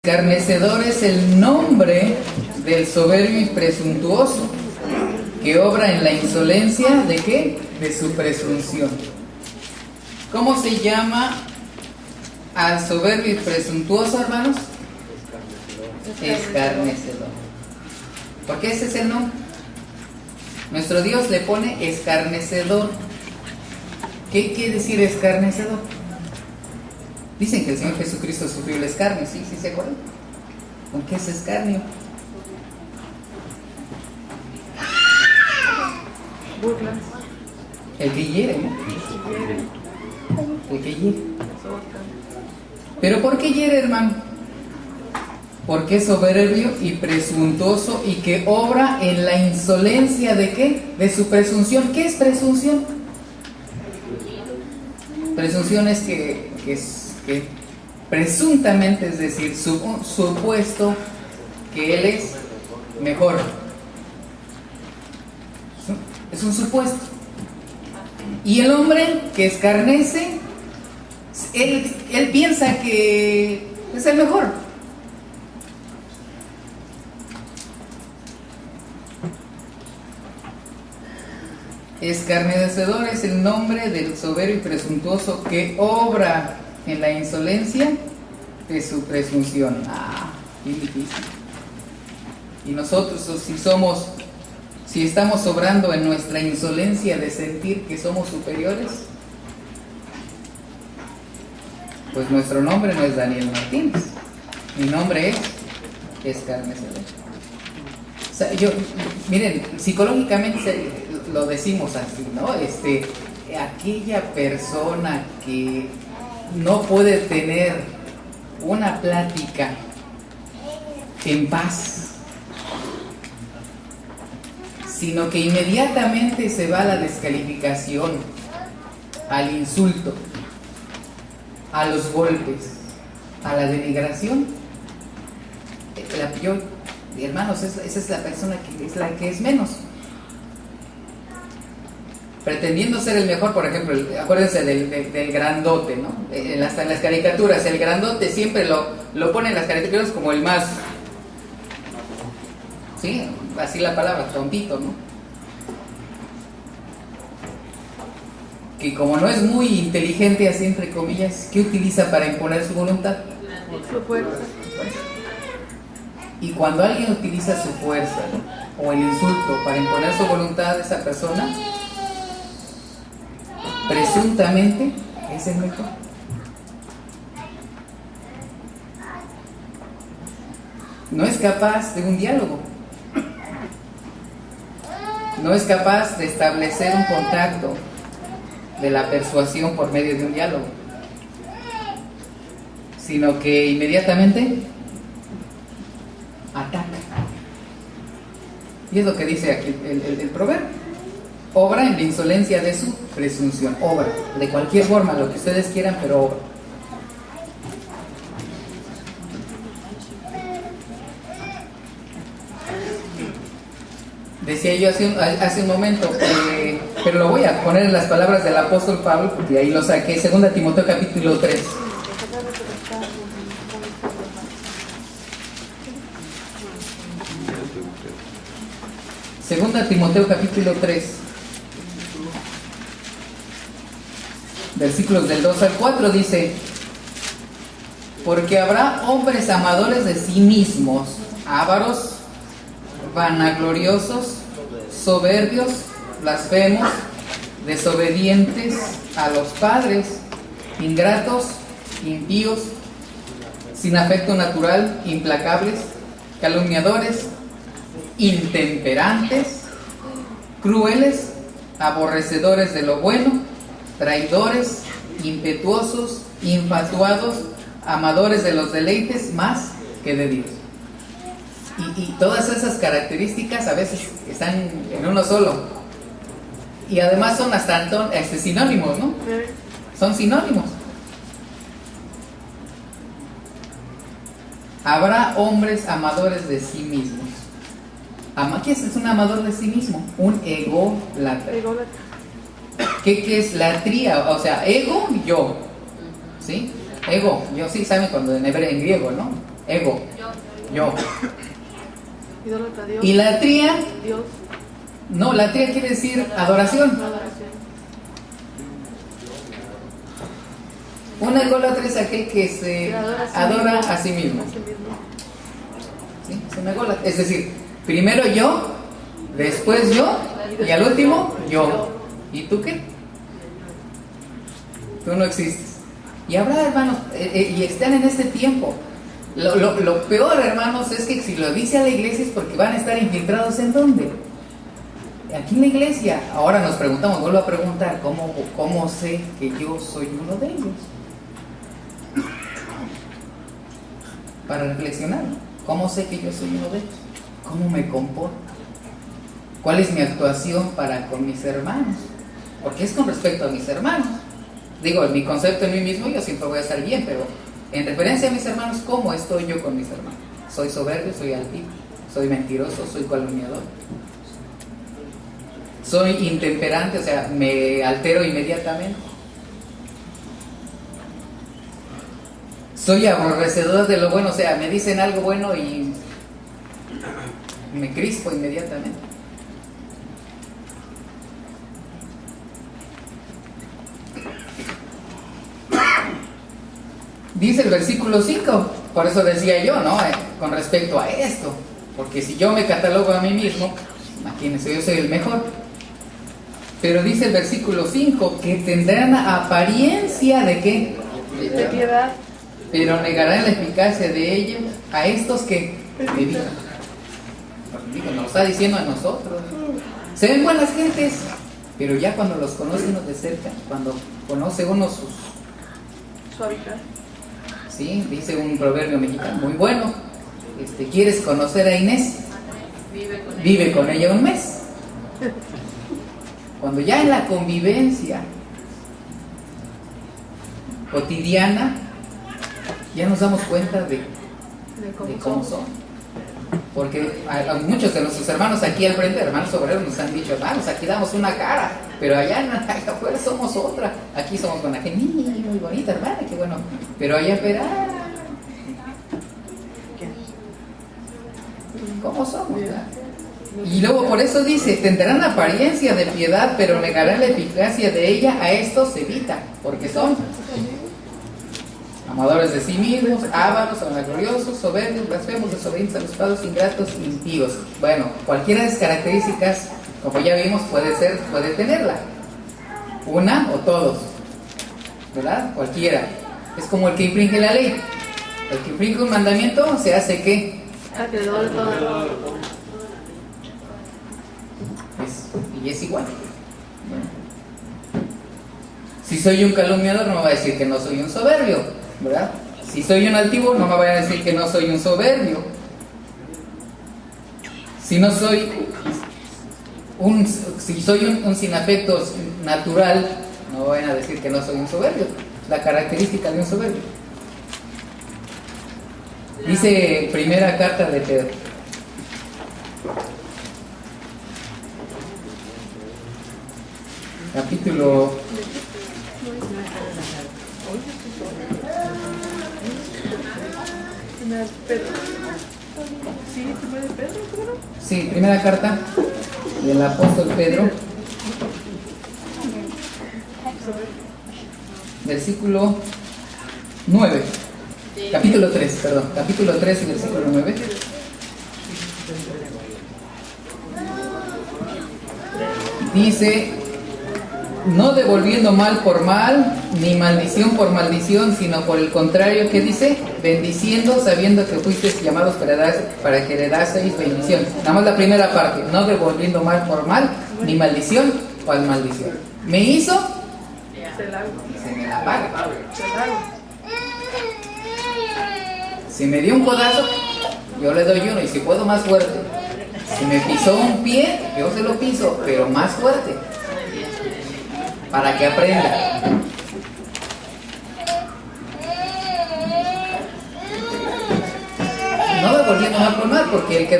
Escarnecedor es el nombre del soberbio y presuntuoso, que obra en la insolencia ¿de qué? De su presunción. ¿Cómo se llama al soberbio y presuntuoso, hermanos? Escarnecedor. Porque ese es el nombre. Nuestro Dios le pone escarnecedor. ¿Qué quiere decir escarnecedor? Dicen que el Señor Jesucristo sufrió el escarnio, ¿sí? ¿Sí se acuerdan? ¿Con qué es escarnio? Burlas. El que hiere, ¿no? El que hiere. ¿Pero por qué hiere, hermano? Porque es soberbio y presuntuoso y que obra en la insolencia ¿de qué? De su presunción. ¿Qué es presunción? Presunción es que presuntamente, es decir, supuesto que él es mejor. Es un supuesto. Y el hombre que escarnece, él piensa que es el mejor. Escarnecedor es el nombre del soberbio y presuntuoso que obra en la insolencia de su presunción. Qué difícil. Y nosotros, si estamos obrando en nuestra insolencia de sentir que somos superiores, pues nuestro nombre no es Daniel Martínez, mi nombre es escarnecedor. O sea, miren, psicológicamente lo decimos así, ¿no? Aquella persona que no puede tener una plática en paz, sino que inmediatamente se va a la descalificación, al insulto, a los golpes, a la denigración. Hermanos, esa es la persona que es menos. Pretendiendo ser el mejor, por ejemplo, acuérdense del grandote, ¿no? Hasta en las caricaturas, el grandote siempre lo ponen en las caricaturas como el más, ¿sí? Así la palabra, tontito, ¿no? Que como no es muy inteligente, así entre comillas, ¿qué utiliza para imponer su voluntad? Su fuerza. Y cuando alguien utiliza su fuerza, ¿no? O el insulto para imponer su voluntad a esa persona, presuntamente es el mejor. No es capaz de un diálogo. No es capaz de establecer un contacto de la persuasión por medio de un diálogo, sino que inmediatamente ataca. Y es lo que dice aquí el proverbio. Obra en la insolencia de su presunción. Obra, de cualquier forma, lo que ustedes quieran, pero obra. Decía yo hace un momento, pero lo voy a poner en las palabras del apóstol Pablo, porque ahí lo saqué, 2 Timoteo capítulo 3. Segunda Timoteo capítulo 3, versículos del 2 al 4 dice: porque habrá hombres amadores de sí mismos, ávaros, vanagloriosos, soberbios, blasfemos, desobedientes a los padres, ingratos, impíos, sin afecto natural, implacables, calumniadores, intemperantes, crueles, aborrecedores de lo bueno, traidores, impetuosos, infatuados, amadores de los deleites más que de Dios. Y todas esas características a veces están en uno solo. Y además son hasta sinónimos, ¿no? Son sinónimos. Habrá hombres amadores de sí mismos. ¿Qué es un amador de sí mismo? Un ególatra. ¿Qué es latría? O sea, ego, yo. ¿Sí? Ego, yo sí, ¿saben? Cuando en griego, ¿no? Ego. Yo. Idólatra, Dios. Y latría, Dios. no, latría quiere decir adoración. Adoración. Un ególatra es aquel que se adora a sí mismo. A sí mismo. ¿Sí? Es un ególatra. Es decir, primero yo, después yo, y al último yo. ¿Y tú qué? Tú no existes. Y habrá, hermanos, y están en este tiempo. Lo peor, hermanos, es que si lo dice a la iglesia es porque van a estar infiltrados ¿en dónde? Aquí en la iglesia. Ahora nos preguntamos, vuelvo a preguntar, ¿cómo sé que yo soy uno de ellos? Para reflexionar, ¿cómo sé que yo soy uno de ellos? ¿Cómo me comporto? ¿Cuál es mi actuación para con mis hermanos? Porque es con respecto a mis hermanos. Digo, en mi concepto en mí mismo yo siempre voy a estar bien, pero en referencia a mis hermanos, ¿cómo estoy yo con mis hermanos? ¿Soy soberbio? ¿Soy altivo? ¿Soy mentiroso? ¿Soy calumniador? ¿Soy intemperante? O sea, ¿me altero inmediatamente? ¿Soy aborrecedor de lo bueno? O sea, me dicen algo bueno y me crispo inmediatamente. Dice el versículo 5, por eso decía yo, ¿no? Con respecto a esto, porque si yo me catalogo a mí mismo, imagínense, yo soy el mejor. Pero dice el versículo 5 que tendrán apariencia de ¿qué? De piedad. Pero negarán la eficacia de ellos a estos que evitan. Digo, nos está diciendo a nosotros. Se ven buenas gentes, pero ya cuando los conoce uno de cerca, cuando conoce uno Su hábitat. Sí, dice un proverbio mexicano muy bueno. ¿Quieres conocer a Inés? Vive con ella un mes. Cuando ya en la convivencia cotidiana ya nos damos cuenta de cómo son. Porque a muchos de nuestros hermanos aquí al frente, hermanos obreros, nos han dicho, hermanos, aquí damos una cara, pero allá afuera somos otra. Aquí somos con la gente muy bonita, hermana, qué bueno. Pero allá afuera, ¿cómo somos? Y luego por eso dice, tendrán apariencia de piedad, pero negarán la eficacia de ella, a estos evita, porque son amadores de sí mismos, ávaros, vanagloriosos, soberbios, blasfemos, desobedientes a los padres, ingratos, impíos. Bueno, cualquiera de esas características, como ya vimos, puede tenerla. Una o todos, ¿verdad? Cualquiera. Es como el que infringe la ley. El que infringe un mandamiento se hace ¿qué? Acreedor de todo. Y es igual. Bueno. Si soy un calumniador, no me va a decir que no soy un soberbio, ¿verdad? Si soy un altivo, no me va a decir que no soy un soberbio. Si soy un sin afectos natural, no me van a decir que no soy un soberbio. La característica de un soberbio. Dice primera carta de Pedro. Capítulo Pedro. Sí, primero de Pedro, ¿cómo no? Sí, primera carta del apóstol Pedro, versículo 9, capítulo 3, perdón, capítulo 3 y versículo 9. Dice, no devolviendo mal por mal, ni maldición por maldición, sino por el contrario, ¿qué dice? Bendiciendo, sabiendo que fuisteis llamados para que heredaseis bendición. Nada más la primera parte, no devolviendo mal por mal, ni maldición, ¿cuál maldición? Me hizo, se me la paga. Si me dio un codazo, yo le doy uno, y si puedo más fuerte. Si me pisó un pie, yo se lo piso, pero más fuerte, para que aprenda. No devolviendo mal por mal, porque el que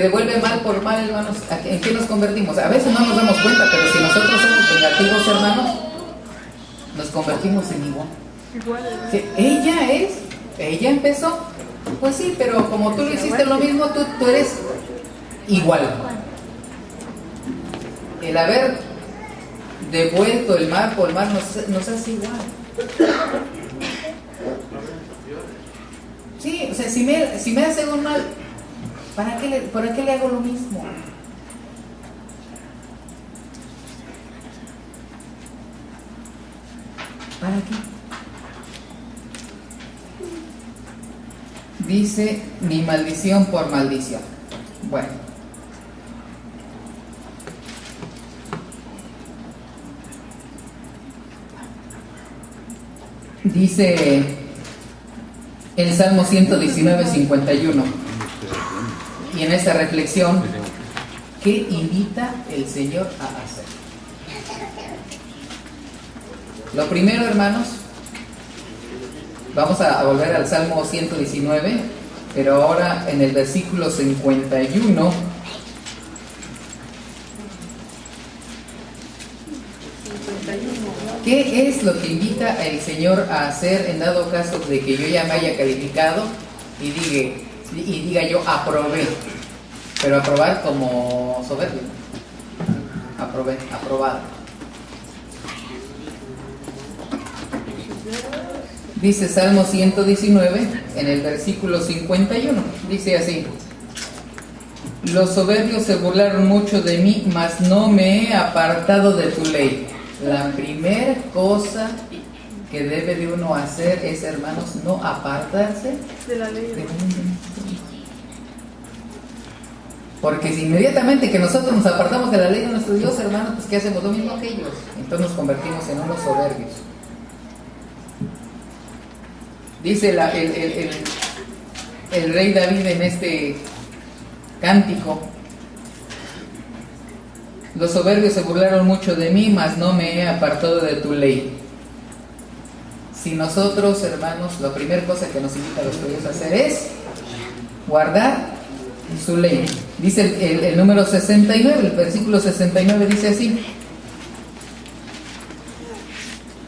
devuelve mal por mal, hermanos, ¿en qué nos convertimos? A veces no nos damos cuenta, pero si nosotros somos vengativos, hermanos, nos convertimos en igual. Ella empezó, Pues sí, pero como tú lo hiciste lo mismo, tú eres igual. El haber devuelto el mar por el mar nos hace igual. Sí, o sea, si me hace un mal, ¿para qué le hago lo mismo? ¿Para qué? Dice, ni maldición por maldición. Bueno. Dice el Salmo 119, 51. Y en esta reflexión, ¿qué invita el Señor a hacer? Lo primero, hermanos, vamos a volver al Salmo 119, pero ahora en el versículo 51. ¿Qué es lo que invita el Señor a hacer en dado caso de que yo ya me haya calificado y diga yo aprobé? Pero aprobar como soberbio. Aprobado. Dice Salmo 119 en el versículo 51. Dice así: los soberbios se burlaron mucho de mí, mas no me he apartado de tu ley. La primera cosa que debe de uno hacer es, hermanos, no apartarse de la ley. Porque si inmediatamente que nosotros nos apartamos de la ley de nuestro Dios, hermanos, pues ¿qué hacemos? Lo mismo que ellos. Entonces nos convertimos en unos soberbios. Dice el rey David en este cántico: los soberbios se burlaron mucho de mí, mas no me he apartado de tu ley. Si nosotros, hermanos, la primera cosa que nos invita a los judíos a hacer es guardar su ley. Dice el número 69, el versículo 69 dice así: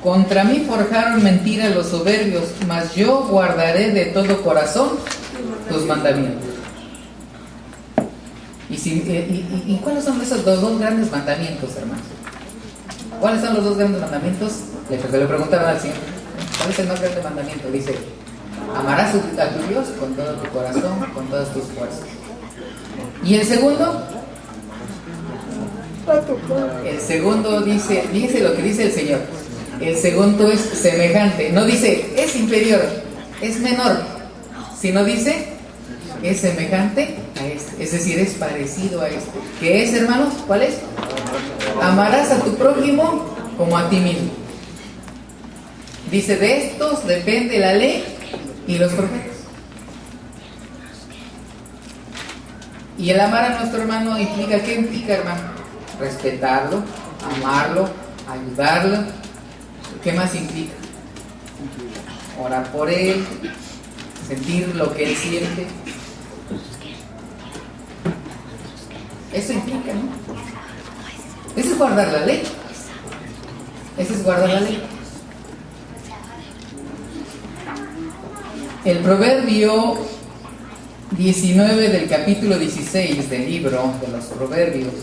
contra mí forjaron mentira los soberbios, mas yo guardaré de todo corazón tus mandamientos. ¿Y cuáles son esos dos grandes mandamientos, hermanos? ¿Cuáles son los dos grandes mandamientos? Le preguntaron al Señor: ¿cuál es el más grande mandamiento? Dice: amarás a tu Dios con todo tu corazón, con todas tus fuerzas. ¿Y el segundo? El segundo dice lo que dice el Señor. El segundo es semejante. No dice es inferior, es menor, sino dice es semejante a este. Es decir, es parecido a este. ¿Qué es, hermanos? ¿Cuál es? Amarás a tu prójimo como a ti mismo. Dice, de estos depende la ley y los profetas. Y el amar a nuestro hermano implica, ¿qué implica, hermano? Respetarlo, amarlo, ayudarlo. ¿Qué más implica? Orar por él, sentir lo que él siente. Eso implica, ¿no? Eso es guardar la ley. Eso es guardar la ley. El proverbio 19 del capítulo 16 del libro de los Proverbios,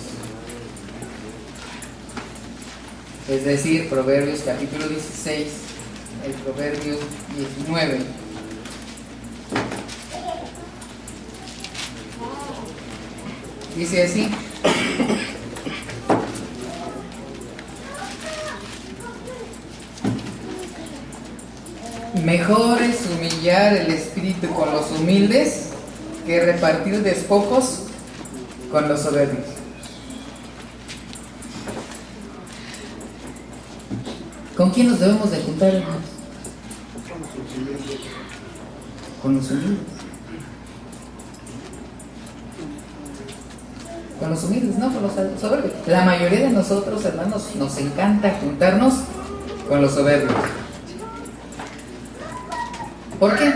es decir, Proverbios capítulo 16, el proverbio 19. Dice así: mejor es humillar el espíritu con los humildes que repartir despojos con los soberbios. ¿Con quién nos debemos de juntar, hermanos? Con los humildes. Con los humildes, no con los soberbios. La mayoría de nosotros, hermanos, nos encanta juntarnos con los soberbios. ¿Por qué?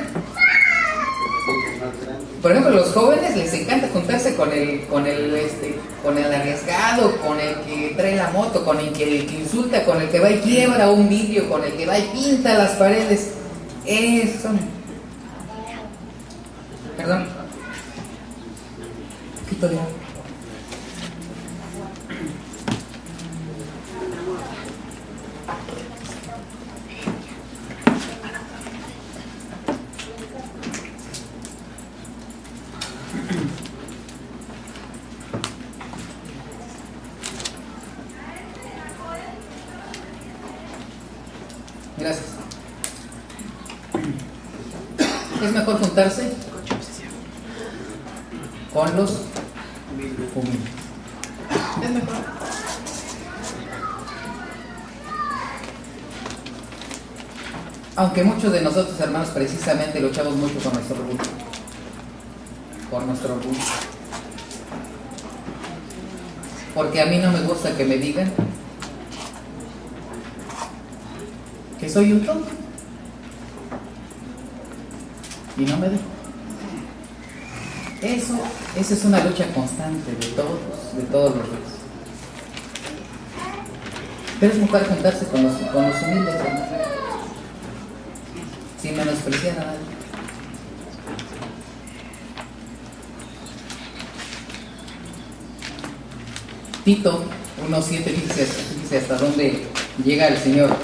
Por ejemplo, los jóvenes les encanta juntarse con el arriesgado, con el que trae la moto, con el que insulta, con el que va y quiebra un vidrio, con el que va y pinta las paredes. Eso. perdón. Un poquito de agua. Gracias. Es mejor juntarse con los humildes. Es mejor. Aunque muchos de nosotros, hermanos, precisamente luchamos mucho con nuestro orgullo. Por nuestro orgullo. Porque a mí no me gusta que me digan que soy un tonto. Y no me dejo. Esa es una lucha constante de todos los días. Pero es mejor juntarse con los humildes, hermanos, sin menospreciar a nadie. Tito 1:7 dice hasta dónde llega el Señor.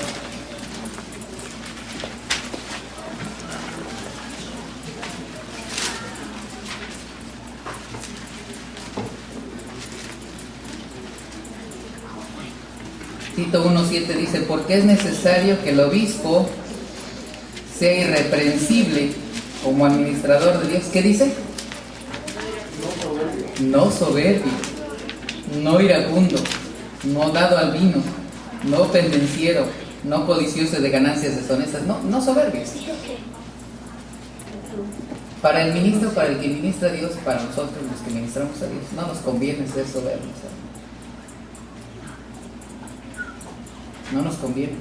Tito 1:7 dice, porque es necesario que el obispo sea irreprensible como administrador de Dios. ¿Qué dice? No soberbio, no iracundo, no dado al vino, no pendenciero, no codicioso de ganancias deshonestas, no soberbios. Para el ministro, para el que ministra a Dios, para nosotros los que ministramos a Dios, no nos conviene ser soberbios. No nos conviene.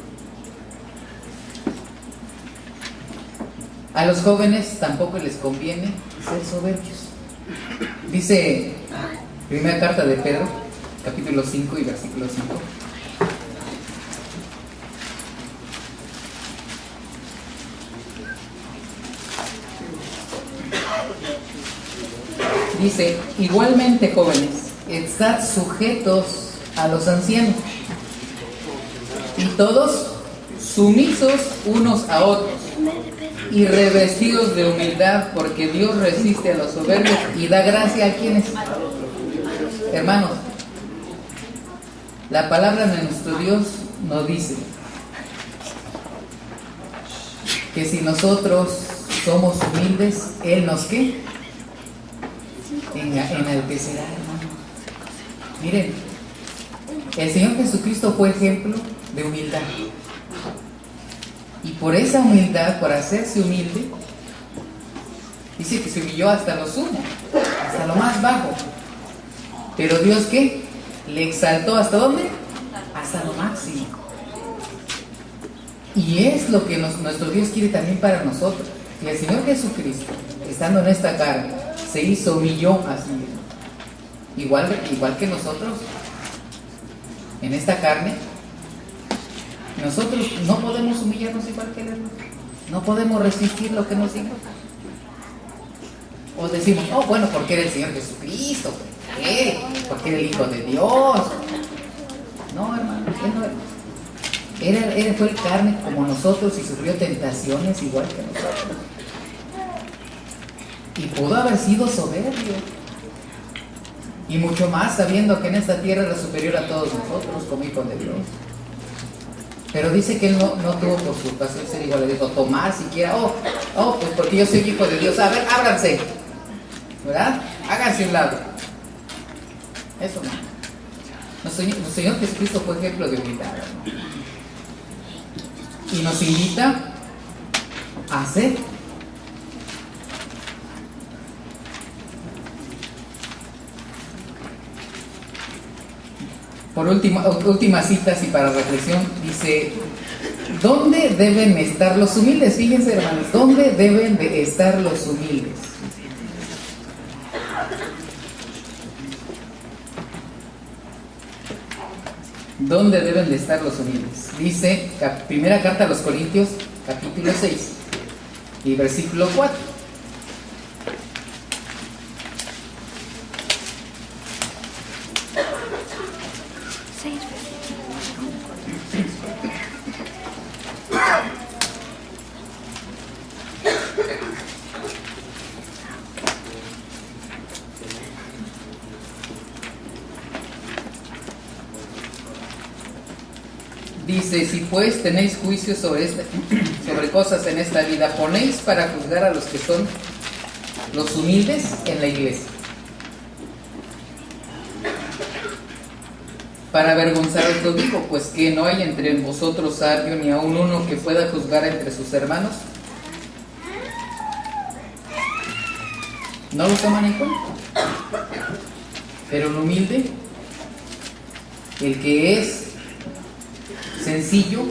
A los jóvenes tampoco les conviene ser soberbios. Dice primera carta de Pedro, capítulo 5 y versículo 5. Dice, igualmente jóvenes, estad sujetos a los ancianos y todos sumisos unos a otros y revestidos de humildad, porque Dios resiste a los soberbios y da gracia a quienes. Hermanos, la palabra de nuestro Dios nos dice que si nosotros somos humildes, Él nos ¿qué? Enaltecerá, hermanos. Miren, el Señor Jesucristo fue ejemplo de humildad. Y por esa humildad, por hacerse humilde, dice que se humilló hasta lo sumo, hasta lo más bajo. Pero Dios ¿qué? Le exaltó ¿hasta dónde? Hasta lo máximo. Y es lo que nuestro Dios quiere también para nosotros. Y el Señor Jesucristo, estando en esta carne, se humilló así mismo. Igual que nosotros, en esta carne, nosotros no podemos humillarnos igual que Él, hermano. No podemos resistir lo que nos diga. O decimos, oh, bueno, porque era el Señor Jesucristo, porque era el Hijo de Dios. No, hermano, Él fue el carne como nosotros y sufrió tentaciones igual que nosotros. Y pudo haber sido soberbio. Y mucho más sabiendo que en esta tierra era superior a todos nosotros como hijos de Dios. Pero dice que Él no tuvo por su ocasión ser igual. Le dijo, tomar siquiera, pues porque yo soy hijo de Dios. A ver, ábranse, ¿verdad? Háganse un lado. Eso no. Nuestro Señor Jesucristo fue ejemplo de humildad, ¿no? Y nos invita a hacer. Por últimas citas y para reflexión, dice, ¿dónde deben estar los humildes? Fíjense, hermanos, ¿dónde deben de estar los humildes? ¿Dónde deben de estar los humildes? Dice, primera carta a los Corintios, capítulo 6 y versículo 4. Dice, si pues tenéis juicio sobre cosas en esta vida, ponéis para juzgar a los que son los humildes en la iglesia. Para avergonzaros lo digo, pues que no hay entre vosotros sabio ni aun uno que pueda juzgar entre sus hermanos. No lo toman en cuenta. Pero el humilde, el que es sencillo,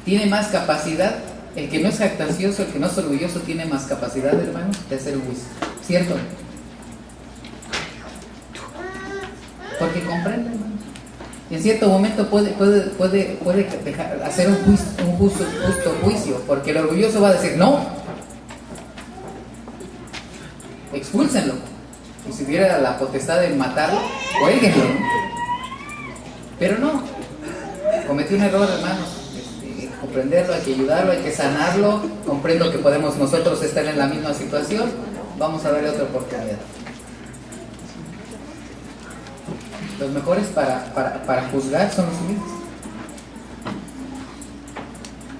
tiene más capacidad. El que no es jactancioso, el que no es orgulloso, tiene más capacidad, hermanos, de hacer juicio. ¿Cierto? Porque comprende, hermanos. Y en cierto momento puede hacer un justo juicio, porque el orgulloso va a decir no, expúlsenlo. Y si hubiera la potestad de matarlo, cuélguenlo, ¿no? Pero no, cometió un error, hermanos. Comprenderlo, hay que ayudarlo, hay que sanarlo. Comprendo que podemos nosotros estar en la misma situación. Vamos a darle otra oportunidad. Los mejores para juzgar son los humildes.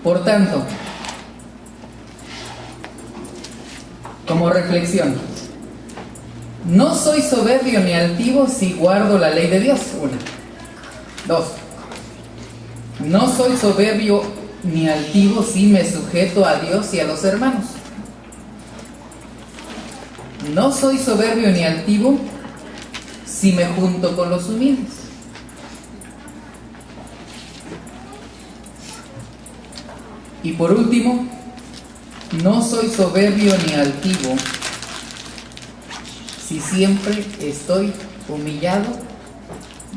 Por tanto, como reflexión, no soy soberbio ni altivo si guardo la ley de Dios. 1. 2. No soy soberbio ni altivo si me sujeto a Dios y a los hermanos. No soy soberbio ni altivo si me junto con los humildes. Y por último, no soy soberbio ni altivo si siempre estoy humillado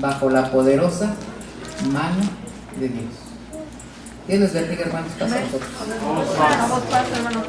bajo la poderosa mano de Dios. Dios les bendiga, hermanos. Pasa a vosotros. A vos, hermano.